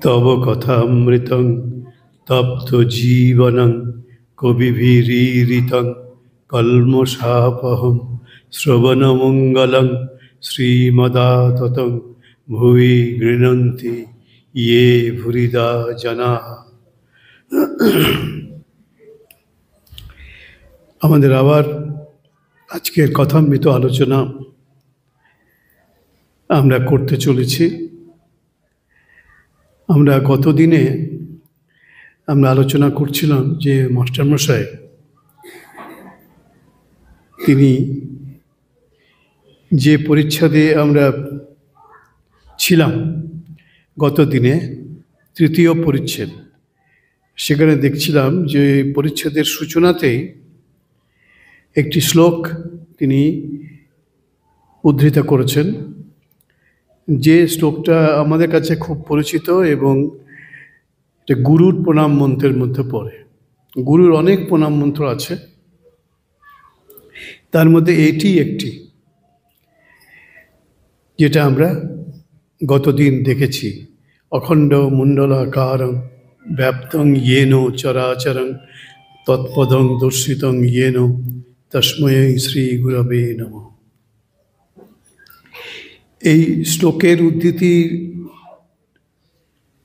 তব কথামৃতং তপ্ত জীবনং কবিভিরীরিতং কল্মষাপহম শ্রবণমঙ্গলং শ্রীমদাততং ভুবি গৃণন্তি ইয়ে ভুরিদা জনাঃ। আমাদের আবার আজকের কথামৃত আলোচনা আমরা করতে চলেছি। আমরা গতদিনে আমরা আলোচনা করছিলাম যে মাস্টারমশাই তিনি যে পরিচ্ছদে আমরা ছিলাম গতদিনে, তৃতীয় পরিচ্ছেদ, সেখানে দেখছিলাম যে পরিচ্ছেদের সূচনাতেই একটি শ্লোক তিনি উদ্ধৃত করেছেন, যে শ্লোকটা আমাদের কাছে খুব পরিচিত এবং এটা গুরুর প্রণাম মন্ত্রের মধ্যে পড়ে। গুরুর অনেক প্রণাম মন্ত্র আছে, তার মধ্যে এটি একটি, যেটা আমরা গতদিন দেখেছি। অখণ্ড মণ্ডলাকারং ব্যাপ্তং ইয়েন চরাচরং তৎপদং দর্শিতং ইয়েন তস্মৈ শ্রী গুরবে নমঃ। এই শ্লোকের উদ্ধৃতির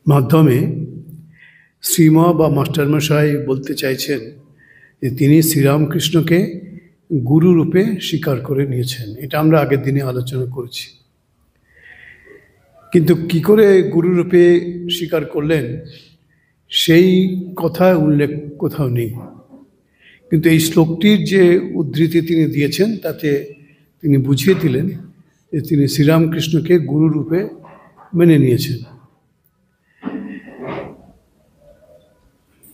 মাধ্যমে শ্রীমা বা মাস্টারমশাই বলতে চাইছেন যে তিনি শ্রীরামকৃষ্ণকে গুরু রূপে স্বীকার করে নিয়েছেন। এটা আমরা আগের দিনে আলোচনা করেছি। কিন্তু কি করে গুরু রূপে স্বীকার করলেন সেই কথা উল্লেখ কোথাও নেই। কিন্তু এই শ্লোকটির যে উদ্ধৃতি তিনি দিয়েছেন তাতে তিনি বুঝিয়ে দিলেন যে তিনি শ্রীরামকৃষ্ণকে গুরু রূপে মেনে নিয়েছেন।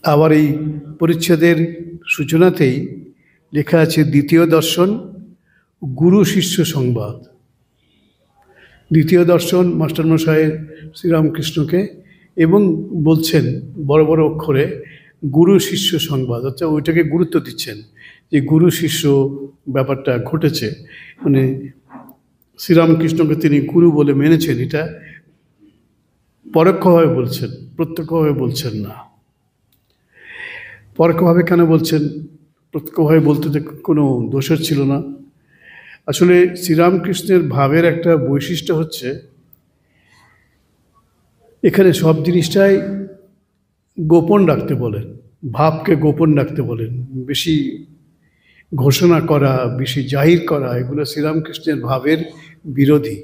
আবার এই পরিচ্ছেদের সূচনাতেই লেখা আছে দ্বিতীয় দর্শন গুরু শিষ্য সংবাদ। দ্বিতীয় দর্শন মাস্টারমশাই শ্রীরামকৃষ্ণকে, এবং বলছেন বড় বড় অক্ষরে গুরু শিষ্য সংবাদ, অর্থাৎ ওইটাকে গুরুত্ব দিচ্ছেন যে গুরু শিষ্য ব্যাপারটা ঘটেছে, মানে শ্রীরামকৃষ্ণকে তিনি গুরু বলে মেনেছেন, এটা পরোক্ষভাবে বলছেন, প্রত্যক্ষভাবে বলছেন না। পরোক্ষভাবে কেন বলছেন? প্রত্যক্ষভাবে বলতে তো কোনো দোষের ছিল না। আসলে শ্রীরামকৃষ্ণের ভাবের একটা বৈশিষ্ট্য হচ্ছে এখানে সব জিনিসটাই গোপন রাখতে বলেন, ভাবকে গোপন রাখতে বলেন। বেশি ঘোষণা করা, বেশি জাহির করা, এগুলো শ্রীরামকৃষ্ণের ভাবের বিরোধী।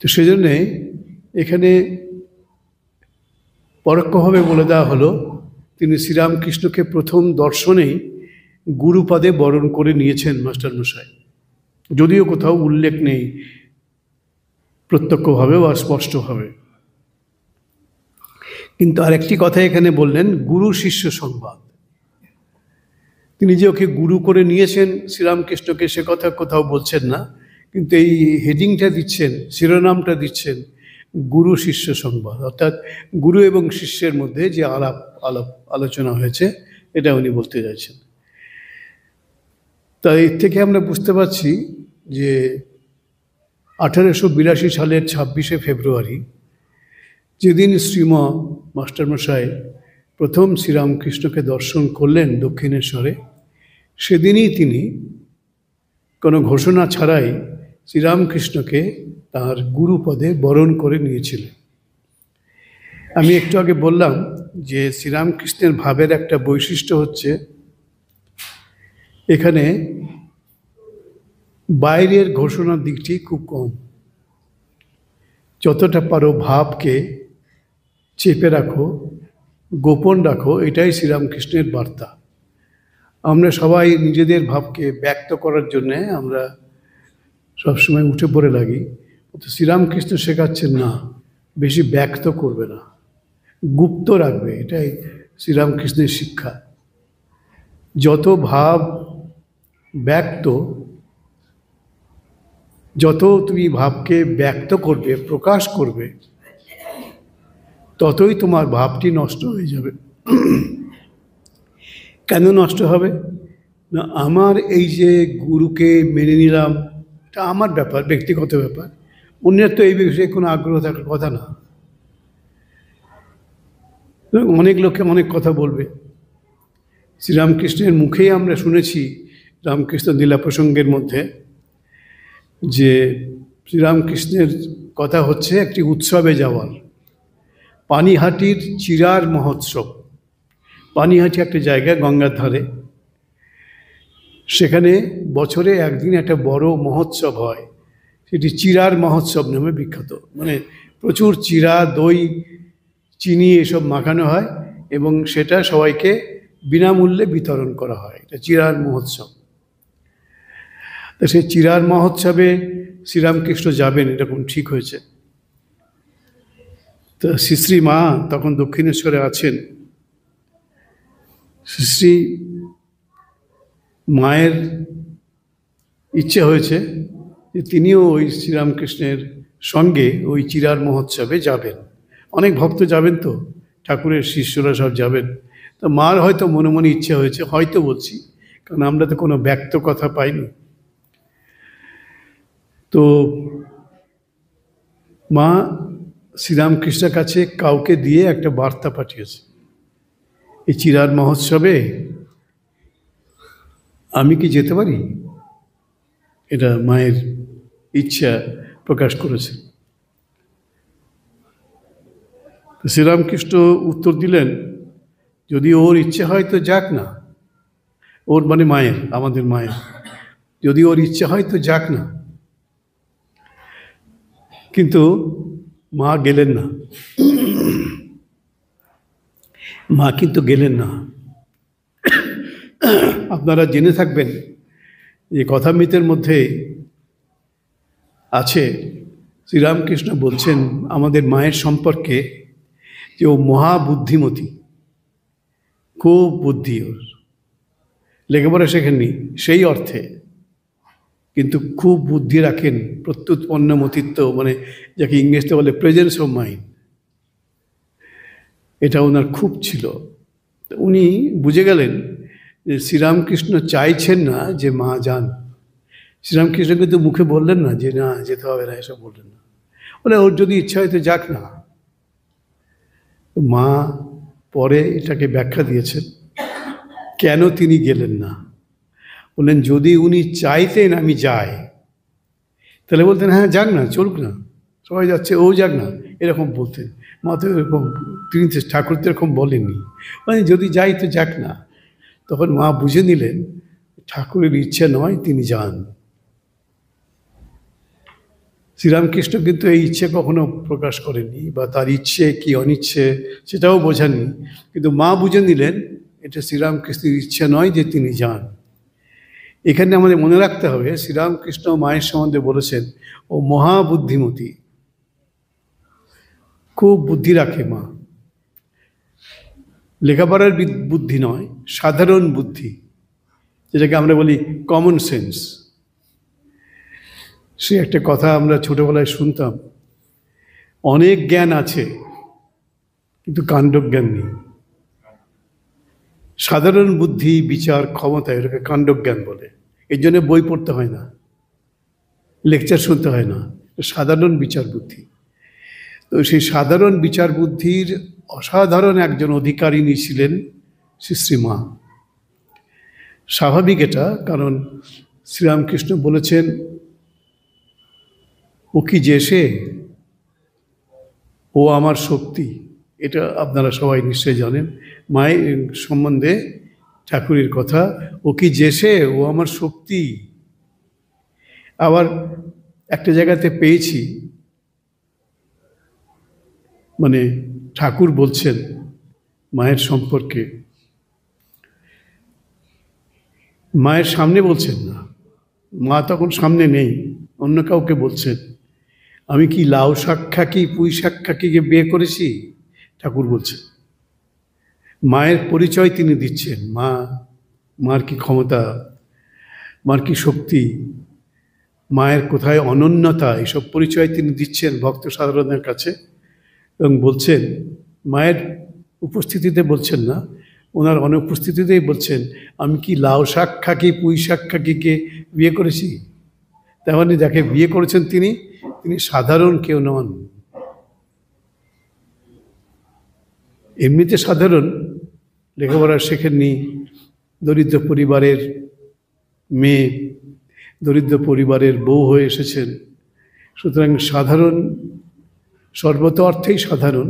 তো সেজন্যে এখানে পরোক্ষভাবে বলে দেওয়া হলো তিনি শ্রীরামকৃষ্ণকে প্রথম দর্শনেই গুরুপদে বরণ করে নিয়েছেন মাস্টারমশাই, যদিও কোথাও উল্লেখ নেই প্রত্যক্ষভাবে বা স্পষ্টভাবে। কিন্তু আরেকটি কথা এখানে বললেন, গুরু শিষ্য সংবাদ। তিনি যে ওকে গুরু করে নিয়েছেন শ্রীরামকৃষ্ণকে, সে কথা কোথাও বলছেন না, কিন্তু এই হেডিংটা দিচ্ছেন, শিরোনামটা দিচ্ছেন গুরু শিষ্য সংবাদ, অর্থাৎ গুরু এবং শিষ্যের মধ্যে যে আলোচনা হয়েছে এটা উনি বলতে চাইছেন। তাই এর থেকে আমরা বুঝতে পারছি যে 1882 সালের 26শে ফেব্রুয়ারি, যেদিন শ্রীমা মাস্টারমশাই প্রথম শ্রীরামকৃষ্ণকে দর্শন করলেন দক্ষিণেশ্বরে, সেদিনই তিনি কোনো ঘোষণা ছাড়াই শ্রীরামকৃষ্ণকে তাঁর গুরুপদে বরণ করে নিয়েছিলেন। আমি একটু আগে বললাম যে শ্রীরামকৃষ্ণের ভাবের একটা বৈশিষ্ট্য হচ্ছে এখানে বাইরের ঘোষণার দিকটি খুব কম। যতটা পারো ভাবকে চেপে রাখো, গোপন রাখো, এটাই শ্রীরামকৃষ্ণের বার্তা। আমরা সবাই নিজেদের ভাবকে ব্যক্ত করার জন্যে আমরা সবসময় উঠে পড়ে লাগি। তো শ্রীরামকৃষ্ণ শেখাচ্ছেন না, বেশি ব্যক্ত করবে না, গুপ্ত রাখবে, এটাই শ্রীরামকৃষ্ণের শিক্ষা। যত ভাব ব্যক্ত, যত তুমি ভাবকে ব্যক্ত করবে, প্রকাশ করবে, ততই তোমার ভাবটি নষ্ট হয়ে যাবে। কেন নষ্ট হবে না? আমার এই যে গুরুকে মেনে নিলাম, এটা আমার ব্যাপার, ব্যক্তিগত ব্যাপার। অন্যের তো এই বিষয়ে কোনো আগ্রহ থাকার কথা না। অনেক লোকে অনেক কথা বলবে। শ্রীরামকৃষ্ণের মুখেই আমরা শুনেছি রামকৃষ্ণ লীলা প্রসঙ্গের মধ্যে যে শ্রীরামকৃষ্ণের কথা হচ্ছে একটি উৎসবে যাওয়ার, পানিহাটির চিরার মহোৎসব। পানিহাটি একটা জায়গা গঙ্গার ধারে, সেখানে বছরে একদিন একটা বড় মহোৎসব হয়, সেটি চিরার মহোৎসব নামে বিখ্যাত। মানে প্রচুর চিরা, দই, চিনি এসব মাখানো হয় এবং সেটা সবাইকে বিনামূল্যে বিতরণ করা হয়। এটা চিরার মহোৎসব। তো সেই চিরার মহোৎসবে শ্রীরামকৃষ্ণ যাবেন এরকম ঠিক হয়েছে। তো শ্রী মা তখন দক্ষিণেশ্বরে আছেন। শ্রী মায়ের ইচ্ছে হয়েছে যে তিনিও ওই শ্রীরামকৃষ্ণের সঙ্গে ওই চিরার মহোৎসবে যাবেন। অনেক ভক্ত যাবেন, তো ঠাকুরের শিষ্যরা সব যাবেন। তো মার হয়তো মনে মনে ইচ্ছে হয়েছে, হয়তো বলছি কারণ আমরা তো কোনো ব্যক্ত কথা পাইনি। তো মা শ্রীরামকৃষ্ণের কাছে কাউকে দিয়ে একটা বার্তা পাঠিয়েছে, এই চিরার মহোৎসবে আমি কি যেতে পারি? এটা মায়ের ইচ্ছা প্রকাশ করেছে। শ্রীরামকৃষ্ণ উত্তর দিলেন, যদি ওর ইচ্ছে হয় তো যাক না। ওর মানে মায়ের, আমাদের মায়ের, যদি ওর ইচ্ছে হয় তো যাক না। কিন্তু মা গেলেন না। মা কিন্তু গেলেন না। আপনারা জেনে থাকবেন যে কথামৃতের মধ্যে আছে শ্রীরামকৃষ্ণ বলছেন আমাদের মায়ের সম্পর্কে যে ও মহাবুদ্ধিমতী, খুব বুদ্ধি ওর, লেখাপড়া শেখেননি সেই অর্থে, কিন্তু খুব বুদ্ধি রাখেন, প্রত্যুৎপন্ন মতিত্ব, মানে যাকে ইংরেজিতে বলে প্রেজেন্স অফ মাইন্ড, এটা ওনার খুব ছিল। উনি বুঝে গেলেন যে শ্রীরামকৃষ্ণ চাইছেন না যে মা যান। শ্রীরামকৃষ্ণ কিন্তু মুখে বললেন না যে না যেতে হবে না, এসব বললেন না, বলে ওর যদি ইচ্ছা হয় তো যাক না। মা পরে এটাকে ব্যাখ্যা দিয়েছেন কেন তিনি গেলেন না। বললেন যদি উনি চাইতেন আমি যাই, তাহলে বলতেন হ্যাঁ যাক না, চলুক না, সবাই যাচ্ছে, ও যাক না, এরকম বলতেন। মা তো এরকম, তিনি ঠাকুর তো এরকম বলেননি, মানে যদি যাই তো যাক না। তখন মা বুঝে নিলেন ঠাকুরের ইচ্ছে নয়, তিনি যান। শ্রীরামকৃষ্ণ কিন্তু এই ইচ্ছে কখনো প্রকাশ করেননি, বা তার ইচ্ছে কি অনিচ্ছে সেটাও বোঝাননি, কিন্তু মা বুঝে নিলেন এটা শ্রীরামকৃষ্ণের ইচ্ছে নয় যে তিনি যান। এখানে আমাদের মনে রাখতে হবে শ্রীরামকৃষ্ণ মায়ের সম্বন্ধে বলেছেন ও মহাবুদ্ধিমতী, খুব বুদ্ধি রাখে মা। লেখাপড়ার বুদ্ধি নয়, সাধারণ বুদ্ধি, যেটাকে আমরা বলি কমন সেন্স। সে একটা কথা আমরা ছোটবেলায় শুনতাম, অনেক জ্ঞান আছে কিন্তু কাণ্ডজ্ঞান নেই। সাধারণ বুদ্ধি, বিচার ক্ষমতা, এটাকে কাণ্ডজ্ঞান বলে। এর জন্য বই পড়তে হয় না, লেকচার শুনতে হয় না, সাধারণ বিচার বুদ্ধি। তো সেই সাধারণ বিচার বুদ্ধির অসাধারণ একজন অধিকারিণী ছিলেন শ্রী মা। স্বাভাবিক এটা, কারণ শ্রীরামকৃষ্ণ বলেছেন ও কি যে সে, ও আমার শক্তি। এটা আপনারা সবাই নিশ্চয়ই জানেন মায়ের সম্বন্ধে ঠাকুরের কথা, ও কি যে সে, ও আমার শক্তি। আবার একটা জায়গাতে পেয়েছি, মানে ঠাকুর বলছেন মায়ের সম্পর্কে, মায়ের সামনে বলছেন না, মা তখন সামনে নেই, অন্য কাউকে বলছেন, আমি কি লাউ শাক খাকি পুঁই শাক খাকিকে বিয়ে করেছি, ঠাকুর বলছেন। মায়ের পরিচয় তিনি দিচ্ছেন, মার কি ক্ষমতা, মার কি শক্তি, মায়ের কোথায় অনন্যতা, এসব পরিচয় তিনি দিচ্ছেন ভক্ত সাধারণের কাছে। এবং বলছেন মায়ের উপস্থিতিতে বলছেন না, ওনার অনুপস্থিতিতেই বলছেন, আমি কি লাউ শাক খাকি পুঁই শাক খাকিকে বিয়ে করেছি। তার মানে যাকে বিয়ে করেছেন তিনি তিনি সাধারণ কেউ নন। এমনিতে সাধারণ, লেখাপড়া শেখেননি, দরিদ্র পরিবারের মেয়ে, দরিদ্র পরিবারের বউ হয়ে এসেছেন। সুতরাং সাধারণ, সর্বত অর্থেই সাধারণ,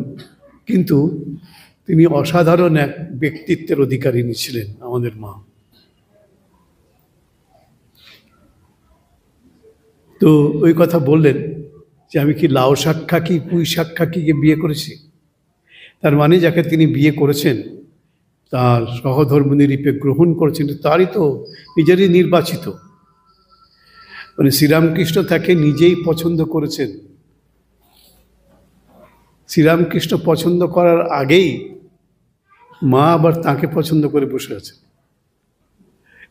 কিন্তু তিনি অসাধারণ এক ব্যক্তিত্বের অধিকারিণী ছিলেন আমাদের মা। তো ওই কথা বললেন যে আমি কি লাউ শাক খাকি পুঁই শাক খাকিকে বিয়ে করেছি। তার মানে যাকে তিনি বিয়ে করেছেন, তার সহধর্মনিরূপে গ্রহণ করেছেন, তারই তো নিজেরই নির্বাচিত। মানে শ্রীরামকৃষ্ণ তাকে নিজেই পছন্দ করেছেন। শ্রীরামকৃষ্ণ পছন্দ করার আগেই মা আবার তাকে পছন্দ করে বসে আছেন।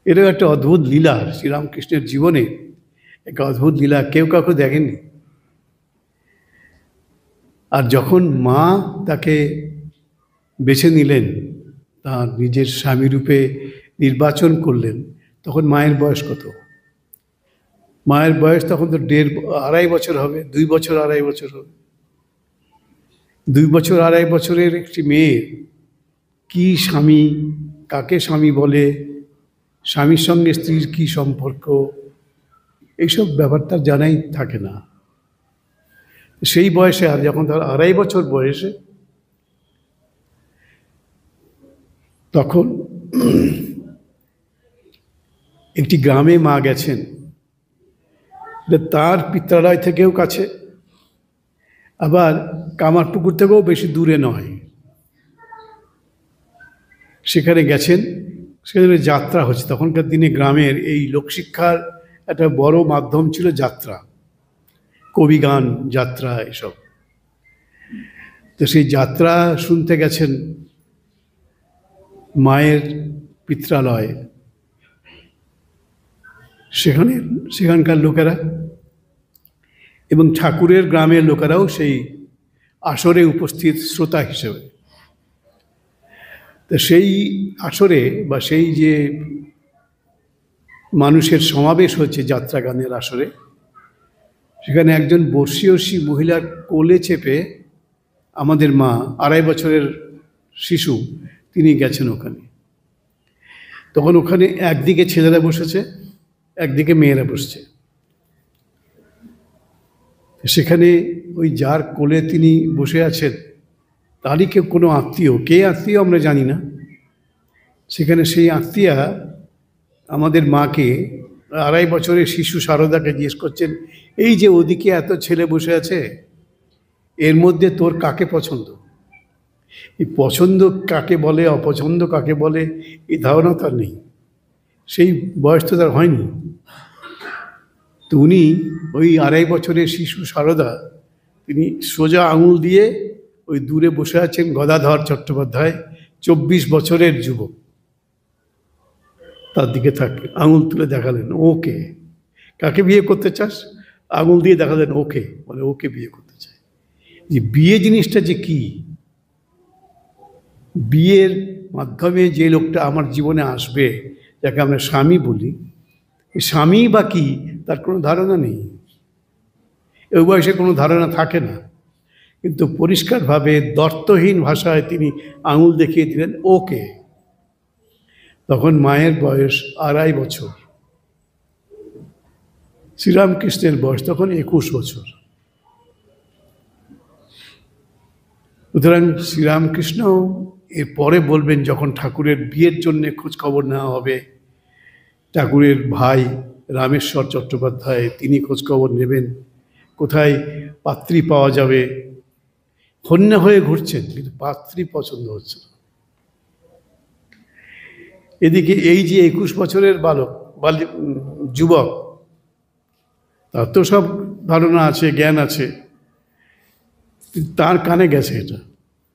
এটাও একটা অদ্ভুত লীলা শ্রীরামকৃষ্ণের জীবনে, একটা অদ্ভুত লীলা, কেউ কাউকে দেখেননি। আর যখন মা তাকে বেছে নিলেন, তার নিজের স্বামী রূপে নির্বাচন করলেন, তখন মায়ের বয়স কত? মায়ের বয়স তখন তো 2.5 বছর হবে, 2 বছর 2.5 বছর হবে। 2 বছর 2.5 বছরের একটি মেয়ে কি স্বামী, কাকে স্বামী বলে, স্বামীর সঙ্গে স্ত্রীর কি সম্পর্ক, এইসব ব্যাপারটা জানাই থাকে না। সেই বয়সে, আর যখন তার 2.5 বছর বয়সে, তখন একটি গ্রামে মা গেছেন, তার পিত্রালয় থেকেও কাছে, আবার কামারপুকুর থেকেও বেশি দূরে নয়। সেখানে গেছেন, সেখানে যাত্রা হচ্ছে। তখনকার দিনে গ্রামের এই লোকশিক্ষার একটা বড় মাধ্যম ছিল যাত্রা, কবিগান, যাত্রা, এসব। তো সেই যাত্রা শুনতে গেছেন মায়ের পিত্রালয়ে। সেখানকার লোকেরা এবং ঠাকুরের গ্রামের লোকেরাও সেই আসরে উপস্থিত শ্রোতা হিসেবে। তো সেই আসরে বা সেই যে মানুষের সমাবেশ হচ্ছে যাত্রা গানের আসরে, সেখানে একজন বর্ষীয়সী মহিলার কোলে চেপে আমাদের মা, 2.5 বছরের শিশু, তিনি গেছেন ওখানে। তখন ওখানে একদিকে ছেলেরা বসেছে, একদিকে মেয়েরা বসছে। সেখানে ওই যার কোলে তিনি বসে আছেন, তারই কেউ কোনো আত্মীয়, কে আত্মীয় আমরা জানি না। সেখানে সেই আত্মীয়া আমাদের মাকে, 2.5 বছরের শিশু শারদাকে জিজ্ঞেস করছেন, এই যে ওদিকে এত ছেলে বসে আছে, এর মধ্যে তোর কাকে পছন্দ? এই পছন্দ কাকে বলে, অপছন্দ কাকে বলে, এই ধারণা তার নেই, সেই বয়স তো তার হয়নি। তো উনি ওই 2.5 বছরের শিশু শারদা, তিনি সোজা আঙুল দিয়ে ওই দূরে বসে আছেন গদাধর চট্টোপাধ্যায়, 24 বছরের যুবক, তার দিকে আঙুল তুলে দেখালেন, ওকে। কাকে বিয়ে করতে চাস? আঙুল দিয়ে দেখালেন ওকে, বলে ওকে বিয়ে করতে চাই। যে বিয়ে জিনিসটা যে কি, বিয়ের মাধ্যমে যে লোকটা আমার জীবনে আসবে, যাকে আমরা স্বামী বলি, স্বামী বা কি তার কোনো ধারণা নেই। এই বয়সে কোনো ধারণা থাকে না, কিন্তু পরিষ্কারভাবে দ্বর্থহীন ভাষায় তিনি আঙুল দেখিয়ে দিলেন ওকে। তখন মায়ের বয়স 2.5 বছর, শ্রীরামকৃষ্ণের বয়স তখন 21 বছর। সুতরাং শ্রীরামকৃষ্ণ এর পরে বলবেন, যখন ঠাকুরের বিয়ের জন্য খোঁজ খবর নেওয়া হবে, ঠাকুরের ভাই রামেশ্বর চট্টোপাধ্যায় তিনি খোঁজ খবর নেবেন, কোথায় পাত্রী পাওয়া যাবে। হন্যে হয়ে ঘুরছেন, কিন্তু পাত্রী পছন্দ হচ্ছে না। এদিকে এই যে 21 বছরের যুবক, তার তো সব ধারণা আছে, জ্ঞান আছে, তার কানে গেছে এটা।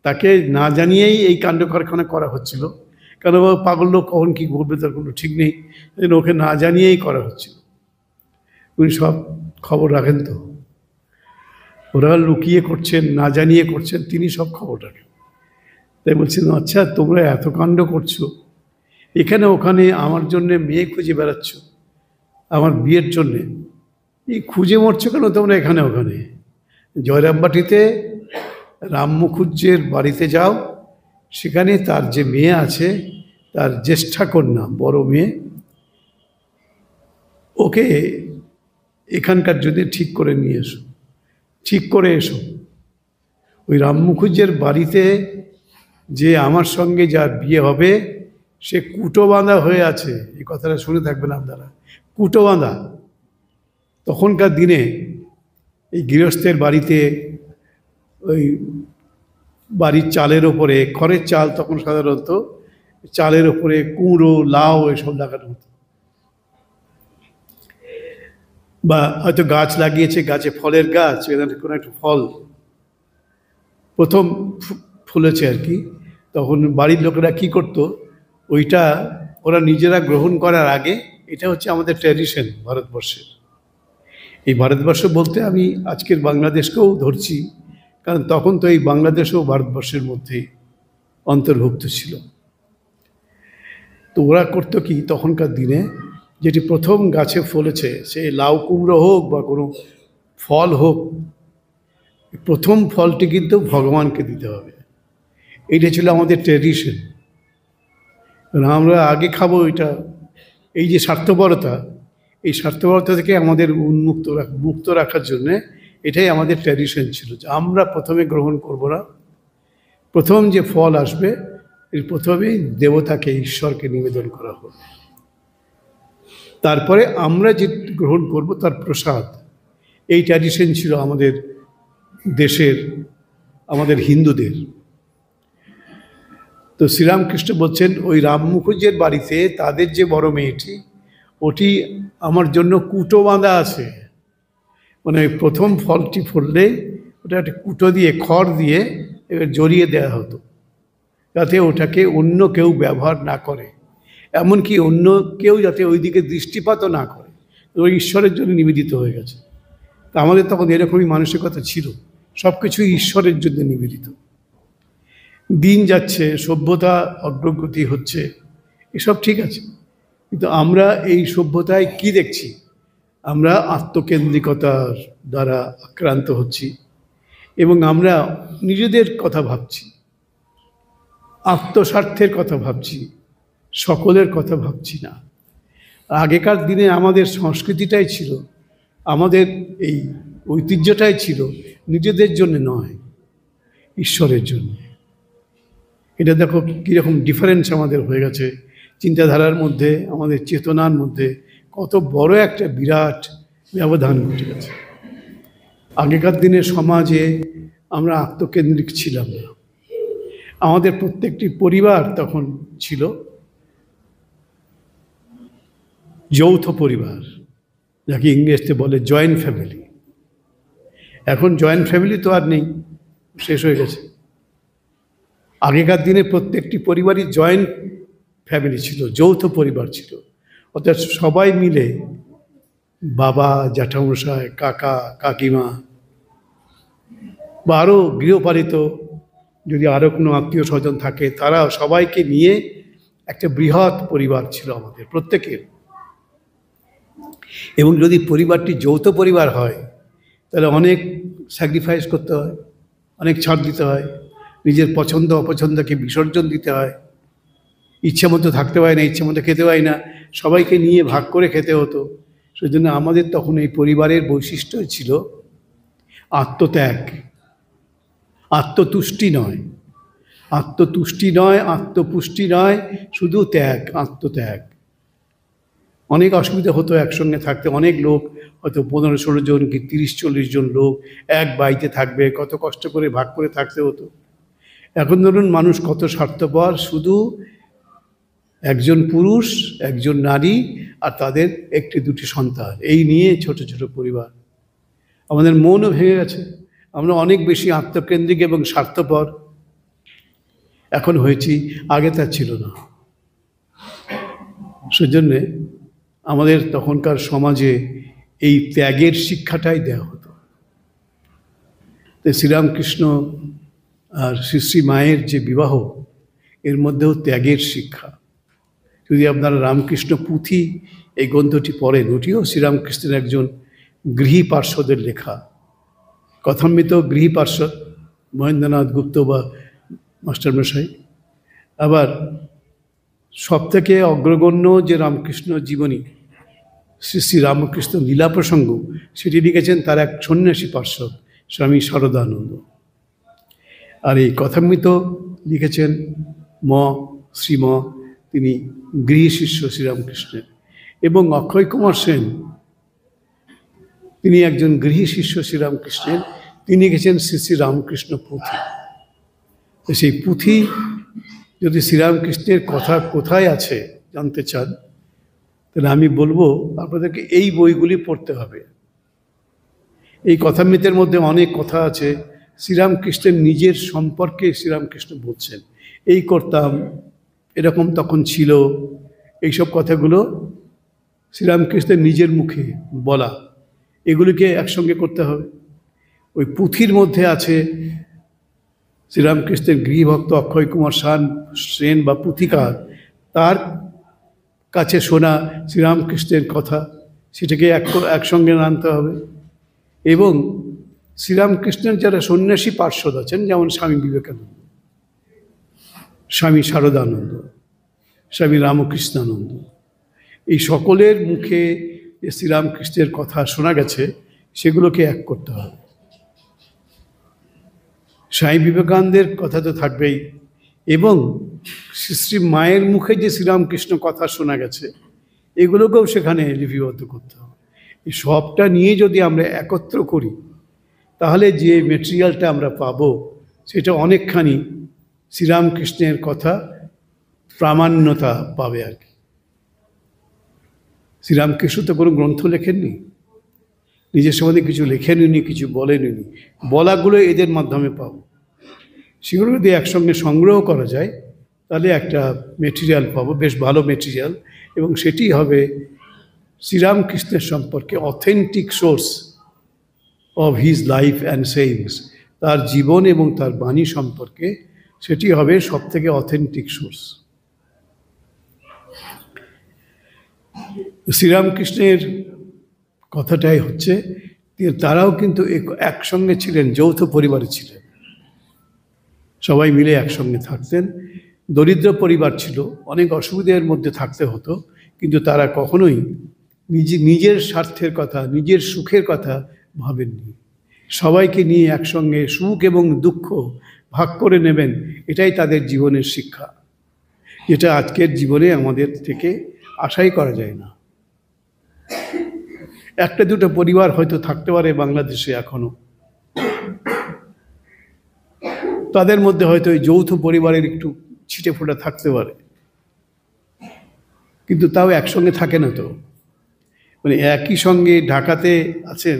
তাকে না জানিয়েই এই কাণ্ড কারখানা করা হচ্ছিল, কেন পাগল লোক কখন কী করবে তার কোনো ঠিক নেই, ওকে না জানিয়েই করা হচ্ছিল। উনি সব খবর রাখেন, তো ওরা লুকিয়ে করছেন, না জানিয়ে করছেন, তিনি সব খবর রাখেন। তাই বলছেন, আচ্ছা তোমরা এত কাণ্ড করছো, এখানে ওখানে আমার জন্যে মেয়ে খুঁজে বেড়াচ্ছ, আমার বিয়ের জন্যে, এই খুঁজে মরছো কেন তোমরা এখানে ওখানে? জয়রামবাটিতে রাম মুখুজ্জের বাড়িতে যাও, সেখানে তার যে মেয়ে আছে, তার জ্যেষ্ঠা কন্যা, বড় মেয়ে, ওকে এখানকার জন্য ঠিক করে নিয়ে এসো, ঠিক করে এসো। ওই রাম মুখুজ্জের বাড়িতে যে আমার সঙ্গে যার বিয়ে হবে, সে কুটো বাঁধা হয়ে আছে। এই কথাটা শুনে থাকবেন আপনারা, কুটো বাঁধা। তখনকার দিনে এই গৃহস্থের বাড়িতে ওই বাড়ির চালের ওপরে, খড়ের চাল তখন সাধারণত, চালের ওপরে কুমড়ো, লাউ এসব লাগানো হতো। বা হয়তো গাছ লাগিয়েছে, গাছে ফলের গাছ, কোনো একটা ফল প্রথম ফুলেছে আর কি, তখন বাড়ির লোকেরা কি করতো, ওইটা ওরা নিজেরা গ্রহণ করার আগে, এটা হচ্ছে আমাদের ট্র্যাডিশন ভারতবর্ষের। এই ভারতবর্ষ বলতে আমি আজকের বাংলাদেশকেও ধরছি, কারণ তখন তো এই বাংলাদেশও ভারতবর্ষের মধ্যেই অন্তর্ভুক্ত ছিল। তো ওরা করতো কি, তখনকার দিনে যেটি প্রথম গাছে ফলেছে, সে লাউ কুমড়ো হোক বা কোনো ফল হোক, প্রথম ফলটি কিন্তু ভগবানকে দিতে হবে। এইটা ছিল আমাদের ট্র্যাডিশন। আমরা আগে খাবো এটা, এই যে স্বার্থপরতা, এই স্বার্থপরতা থেকে আমাদের মুক্ত রাখার জন্যে এটাই আমাদের ট্র্যাডিশন ছিল, যে আমরা প্রথমে গ্রহণ করব না, প্রথম যে ফল আসবে এর প্রথমেই দেবতাকে, ঈশ্বরকে নিবেদন করা হবে, তারপরে আমরা যে গ্রহণ করব তার প্রসাদ। এই ট্র্যাডিশন ছিল আমাদের দেশের, আমাদের হিন্দুদের। তো শ্রীরামকৃষ্ণ বলছেন, ওই রাম মুখুজ্জের বাড়িতে তাদের যে বড় মেয়েটি, ওটি আমার জন্য কুটো বাঁধা আছে। মানে প্রথম ফলটি ফুললে ওটা একটা কুটো দিয়ে, খড় দিয়ে এবার জড়িয়ে দেওয়া হতো, যাতে ওটাকে অন্য কেউ ব্যবহার না করে, এমনকি অন্য কেউ যাতে ওই দিকে দৃষ্টিপাতও না করে, ওই ঈশ্বরের জন্য নিবেদিত হয়ে গেছে। তা আমাদের তখন এরকমই মানসিকতা ছিল, সব কিছুই ঈশ্বরের জন্য নিবেদিত। দিন যাচ্ছে, সভ্যতা অগ্রগতি হচ্ছে, এসব ঠিক আছে, কিন্তু আমরা এই সভ্যতায় কি দেখছি? আমরা আত্মকেন্দ্রিকতার দ্বারা আক্রান্ত হচ্ছি, এবং আমরা নিজেদের কথা ভাবছি, আত্মস্বার্থের কথা ভাবছি, সকলের কথা ভাবছি না। আগেকার দিনে আমাদের সংস্কৃতিটাই ছিল, আমাদের এই ঐতিহ্যটাই ছিল নিজেদের জন্য নয়, ঈশ্বরের জন্য। এটা দেখো কীরকম ডিফারেন্স আমাদের হয়ে গেছে চিন্তাধারার মধ্যে, আমাদের চেতনার মধ্যে কত বড় একটা বিরাট ব্যবধান ঘটে গেছে। আগেকার দিনের সমাজে আমরা আত্মকেন্দ্রিক ছিলাম না, আমাদের প্রত্যেকটি পরিবার তখন ছিল যৌথ পরিবার, যাকে ইংরেজিতে বলে জয়েন্ট ফ্যামিলি। এখন জয়েন্ট ফ্যামিলি তো আর নেই, শেষ হয়ে গেছে। আগেকার দিনে প্রত্যেকটি পরিবারই জয়েন্ট ফ্যামিলি ছিল, যৌথ পরিবার ছিল, অর্থাৎ সবাই মিলে, বাবা, জ্যাঠামশাই, কাকা, কাকিমা, বা আরও গৃহপালিত যদি আরও কোনো আত্মীয় স্বজন থাকে, তারা সবাইকে নিয়ে একটা বৃহৎ পরিবার ছিল আমাদের প্রত্যেকের। এবং যদি পরিবারটি যৌথ পরিবার হয়, তাহলে অনেক স্যাক্রিফাইস করতে হয়, অনেক ছাড় দিতে হয়, নিজের পছন্দ অপছন্দকে বিসর্জন দিতে হয়, ইচ্ছে মতো থাকতে পারে না, ইচ্ছে মতো খেতে পারে না, সবাইকে নিয়ে ভাগ করে খেতে হতো। সেই জন্য আমাদের তখন এই পরিবারের বৈশিষ্ট্য ছিল আত্মত্যাগ, আত্মতুষ্টি নয়, আত্মতুষ্টি নয়, আত্মপুষ্টি নয়, শুধু ত্যাগ, আত্মত্যাগ। অনেক অসুবিধা হতো একসঙ্গে থাকতে, অনেক লোক, হয়তো 15-16 জন কি 30-40 জন লোক এক বাড়িতে থাকবে, কত কষ্ট করে ভাগ করে থাকতে হতো। এখন ধরুন মানুষ কত স্বার্থপর, শুধু একজন পুরুষ, একজন নারী আর তাদের একটি দুটি সন্তান, এই নিয়ে ছোট ছোট পরিবার। আমাদের মনও ভেঙে গেছে, আমরা অনেক বেশি আত্মকেন্দ্রিক এবং স্বার্থপর এখন হয়েছি, আগে তা ছিল না। সেজন্যে আমাদের তখনকার সমাজে এই ত্যাগের শিক্ষাটাই দেওয়া হতো। তো শ্রীরামকৃষ্ণ আর শ্রী শ্রী মায়ের যে বিবাহ, এর মধ্যেও ত্যাগের শিক্ষা। যদি আপনারা রামকৃষ্ণ পুঁথি এই গ্রন্থটি পড়েন, ওটিও শ্রীরামকৃষ্ণের একজন গৃহী পার্শ্বদের লেখা। কথামৃত গৃহী পার্শ্বদ মহেন্দ্রনাথ গুপ্ত বা মাস্টারমশাই। আবার সবথেকে অগ্রগণ্য যে রামকৃষ্ণ জীবনী, শ্রী শ্রী রামকৃষ্ণ লীলা প্রসঙ্গ, সেটি লিখেছেন তার এক সন্ন্যাসী পার্শ্বদ স্বামী শারদানন্দ। আর এই কথামৃত লিখেছেন শ্রীম, তিনি গৃহী শিষ্য শ্রীরামকৃষ্ণের। এবং অক্ষয় কুমার সেন, তিনি একজন গৃহী শিষ্য শ্রীরামকৃষ্ণের, তিনি লিখেছেন শ্রী শ্রী রামকৃষ্ণ পুঁথি। তো সেই পুঁথি যদি শ্রীরামকৃষ্ণের কথা কোথায় আছে জানতে চান, তাহলে আমি বলবো আপনাদেরকে এই বইগুলি পড়তে হবে। এই কথামৃতের মধ্যে অনেক কথা আছে শ্রীরামকৃষ্ণের নিজের সম্পর্কে। শ্রীরামকৃষ্ণ বলছেন এই করতাম, এরকম তখন ছিল, এইসব কথাগুলো শ্রীরামকৃষ্ণের নিজের মুখে বলা, এগুলিকে একসঙ্গে করতে হবে। ওই পুঁথির মধ্যে আছে শ্রীরামকৃষ্ণের গৃহভক্ত অক্ষয় কুমার সেন বা পুঁথিকার, তার কাছে শোনা শ্রীরামকৃষ্ণের কথা, সেটাকে একসঙ্গে আনতে হবে। এবং শ্রীরামকৃষ্ণের যারা সন্ন্যাসী পার্শ্বদ আছেন, যেমন স্বামী বিবেকানন্দ, স্বামী শারদানন্দ, স্বামী রামকৃষ্ণানন্দ, এই সকলের মুখে যে শ্রীরামকৃষ্ণের কথা শোনা গেছে সেগুলোকে এক করতে হবে। স্বামী বিবেকানন্দের কথা তো থাকবেই, এবং শ্রী মায়ের মুখে যে শ্রীরামকৃষ্ণ কথা শোনা গেছে এগুলোকেও সেখানে লিপিবদ্ধ করতে হবে। এই সবটা নিয়ে যদি আমরা একত্র করি তাহলে যে মেটেরিয়ালটা আমরা পাবো সেটা অনেকখানি শ্রীরামকৃষ্ণের কথা প্রামাণ্যতা পাবে আর কি। শ্রীরামকৃষ্ণ তো কোনো গ্রন্থ লেখেননি, নিজের সম্বন্ধে কিছু লেখেননি, কিছু বলেননি, বলাগুলো এদের মাধ্যমে পাবো। সেগুলো যদি একসঙ্গে সংগ্রহ করা যায় তাহলে একটা মেটেরিয়াল পাবো, বেশ ভালো মেটেরিয়াল, এবং সেটি হবে শ্রীরামকৃষ্ণের সম্পর্কে authentic source of his life and sayings. তার জীবন এবং তার বাণী সম্পর্কে সেটি হবে সবথেকে অথেন্টিক সোর্স। শ্রীরামকৃষ্ণের কথাটাই হচ্ছে তারাও কিন্তু একসঙ্গে ছিলেন, যৌথ পরিবারে ছিলেন, সবাই মিলে একসঙ্গে থাকতেন। দরিদ্র পরিবার ছিল, অনেক অসুবিধার মধ্যে থাকতে হতো, কিন্তু তারা কখনোই নিজের স্বার্থের কথা, নিজের সুখের কথা ভাবেননি। সবাইকে নিয়ে একসঙ্গে সুখ এবং দুঃখ ভাগ করে নেবেন, এটাই তাদের জীবনের শিক্ষা, যেটা আজকের জীবনে আমাদের থেকে আশাই করা যায় না। একটা দুটো পরিবার হয়তো থাকতে পারে বাংলাদেশে এখনো, তাদের মধ্যে হয়তো এই যৌথ পরিবারের একটু ছিটে ফোটা থাকতে পারে, কিন্তু তাও একসঙ্গে থাকে না তো। মানে একই সঙ্গে ঢাকাতে আছেন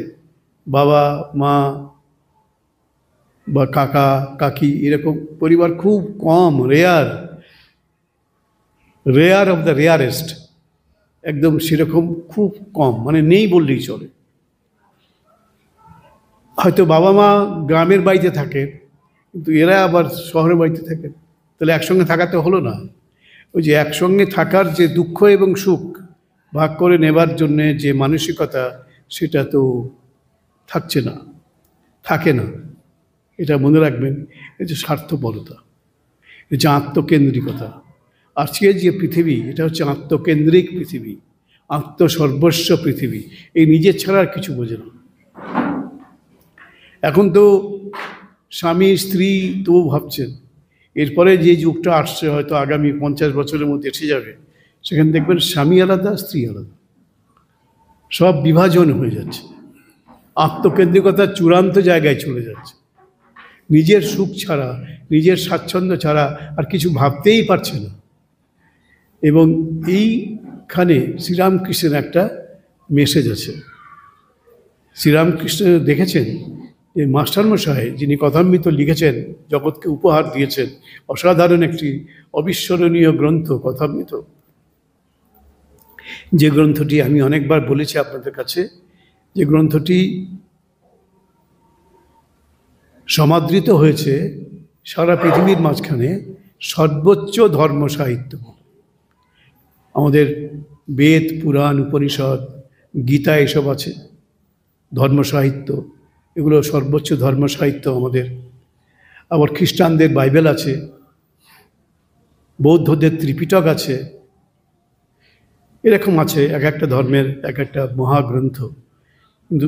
বাবা মা বা কাকা কাকি, এরকম পরিবার খুব কম, রেয়ার অফ দ্য রেয়ারেস্ট, একদম সেরকম খুব কম, মানে নেই বললেই চলে। হয়তো বাবা মা গ্রামের বাড়িতে থাকে, কিন্তু এরা আবার শহরের বাড়িতে থাকে, তাহলে একসঙ্গে থাকাতে হলো না। ওই যে একসঙ্গে থাকার যে দুঃখ এবং সুখ ভাগ করে নেবার জন্যে যে মানসিকতা, সেটা তো থাকছে না, থাকে না। এটা মনে রাখবেন, এই যে স্বার্থপরতা, এই যে আত্মকেন্দ্রিকতা। আজকের যে পৃথিবী, এটা হচ্ছে আত্মকেন্দ্রিক পৃথিবী, আত্মসর্বস্ব পৃথিবী, এই নিজের ছাড়া আর কিছু বোঝে না। এখন তো স্বামী স্ত্রী তো ভাবছেন, এরপরে যে যুগটা আসছে হয়তো আগামী 50 বছরের মধ্যে এসে যাবে, সেখানে দেখবেন স্বামী আলাদা স্ত্রী আলাদা, সব বিভাজন হয়ে যাচ্ছে, আত্মকেন্দ্রিকতার চূড়ান্ত জায়গায় চলে যাচ্ছে। নিজের সুখ ছাড়া, নিজের স্বাচ্ছন্দ্য ছাড়া আর কিছু ভাবতেই পারছে না। এবং এইখানে শ্রীরামকৃষ্ণের একটা মেসেজ আছে। শ্রীরামকৃষ্ণ দেখেছেন যে মাস্টারমশাই যিনি কথামৃত লিখেছেন, জগৎকে উপহার দিয়েছেন, অসাধারণ একটি অবিস্মরণীয় গ্রন্থ কথামৃত, যে গ্রন্থটি আমি অনেকবার বলেছি আপনাদের কাছে, যে গ্রন্থটি সমাদৃত হয়েছে সারা পৃথিবীর মাঝখানে সর্বোচ্চ ধর্ম সাহিত্য। আমাদের বেদ পুরাণ উপনিষদ গীতা এসব আছে, ধর্মসাহিত্য, এগুলো সর্বোচ্চ ধর্মসাহিত্য আমাদের। আবার খ্রিস্টানদের বাইবেল আছে, বৌদ্ধদের ত্রিপিটক আছে, এরকম আছে এক একটা ধর্মের এক একটা মহাগ্রন্থ। কিন্তু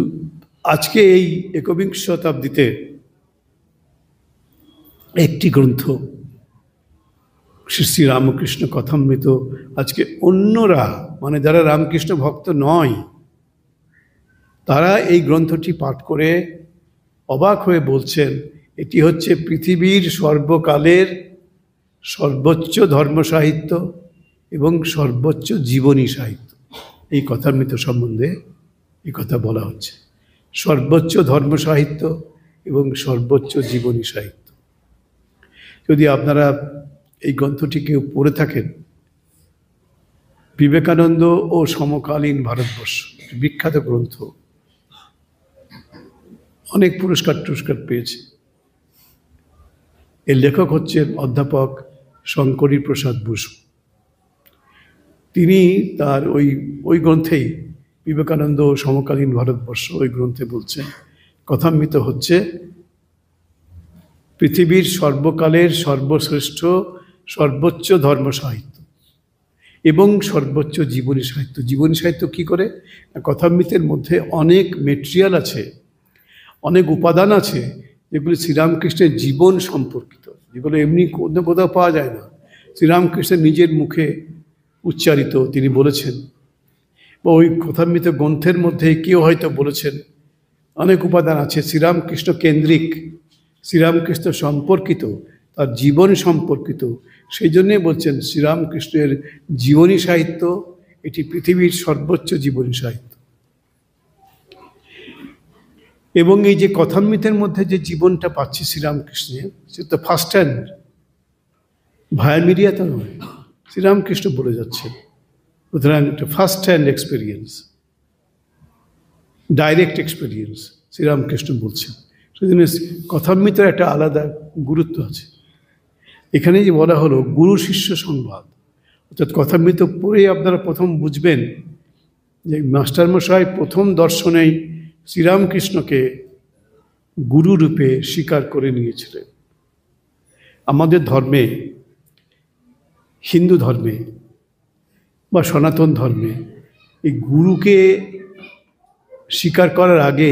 আজকে এই একবিংশ শতাব্দীতে একটি গ্রন্থ শ্রী শ্রী রামকৃষ্ণ কথামৃত, আজকে অন্যরা মানে যারা রামকৃষ্ণ ভক্ত নয় তারা এই গ্রন্থটি পাঠ করে অবাক হয়ে বলছেন এটি হচ্ছে পৃথিবীর সর্বকালের সর্বোচ্চ ধর্মসাহিত্য এবং সর্বোচ্চ জীবনী সাহিত্য। এই কথামৃত সম্বন্ধে এই কথা বলা হচ্ছে, সর্বোচ্চ ধর্মসাহিত্য এবং সর্বোচ্চ জীবনী সাহিত্য। যদি আপনারা এই গ্রন্থটি কেউ পড়ে থাকেন, বিবেকানন্দ ও সমকালীন ভারতবর্ষ, বিখ্যাত গ্রন্থ, অনেক পুরস্কার টুরস্কার পেয়েছে। এর লেখক হচ্ছেন অধ্যাপক শঙ্করী প্রসাদ বসু। তিনি তার ওই গ্রন্থেই বিবেকানন্দ ও সমকালীন ভারতবর্ষ ওই গ্রন্থে বলছেন কথামৃত হচ্ছে পৃথিবীর সর্বকালের সর্বশ্রেষ্ঠ সর্বোচ্চ ধর্ম সাহিত্য এবং সর্বোচ্চ জীবনী সাহিত্য। জীবনী সাহিত্য কী করে? কথামৃতের মধ্যে অনেক মেটেরিয়াল আছে, অনেক উপাদান আছে যেগুলি শ্রীরামকৃষ্ণের জীবন সম্পর্কিত, যেগুলো এমনি কোথাও পাওয়া যায় না। শ্রীরামকৃষ্ণের নিজের মুখে উচ্চারিত তিনি বলেছেন, বা ওই কথামৃত গ্রন্থের মধ্যে কেউ হয়তো বলেছেন। অনেক উপাদান আছে শ্রীরামকৃষ্ণ কেন্দ্রিক, শ্রীরামকৃষ্ণ সম্পর্কিত, তার জীবন সম্পর্কিত। সেই জন্যে বলছেন শ্রীরামকৃষ্ণের জীবনী সাহিত্য এটি পৃথিবীর সর্বোচ্চ জীবনী সাহিত্য। এবং এই যে কথামৃতের মধ্যে যে জীবনটা পাচ্ছি শ্রীরামকৃষ্ণের, সে তো ফার্স্ট হ্যান্ড, ভায়া মিডিয়া তো নয়, শ্রীরামকৃষ্ণ বলে যাচ্ছেন। সুতরাং একটা first hand experience, direct experience Sri Ramakrishna বলছেন। সেজন্য কথামৃতের একটা আলাদা গুরুত্ব আছে। এখানে যে বলা হলো গুরু শিষ্য সংবাদ, অর্থাৎ কথামৃত পড়েই আপনারা প্রথম বুঝবেন যে মাস্টারমশাই প্রথম দর্শনেই শ্রীরামকৃষ্ণকে গুরুরূপে স্বীকার করে নিয়েছিলেন। আমাদের ধর্মে, হিন্দু ধর্মে বা সনাতন ধর্মে এই গুরুকে স্বীকার করার আগে